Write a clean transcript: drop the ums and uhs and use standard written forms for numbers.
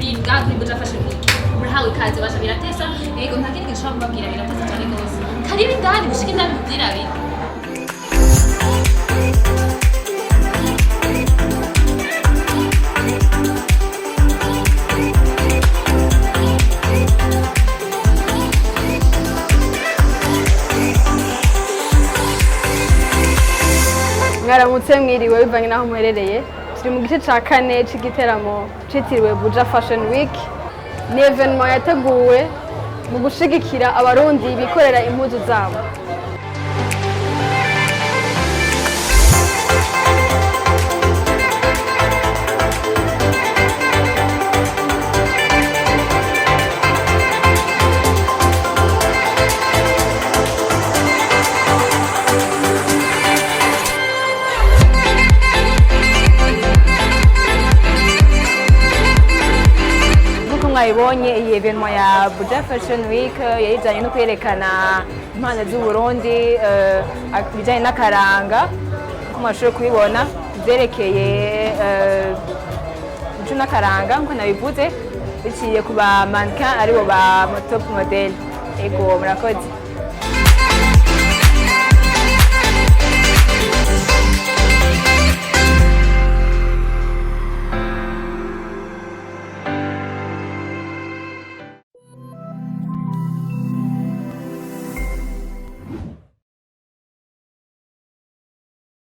ibintu ngaho kuri Buja Fashion Week murahawe ikaze basha biratesa yego nta kindi gishobora kubabwira biratesa cyane rwose karibu indani mushike indani mubyirabe mwaramutse mwiriwe bivanye naho muherereye turi mu gice ca kane c'igiteramo citiriwe Buja Fashion Week ni evenement yateguwe mu gushigikira abarundi bikorera impuzu zabo mwayibonye iyi evenement ya Buja Fashion Week yajyanye no kwerekana impano z'u Burundi bijyanye n'akaranga ko mwashobora kubibona byerekeye umuco n'akaranga nk'uko nabivuze biciye ku ba mannequin aribo ba top model ego murakoze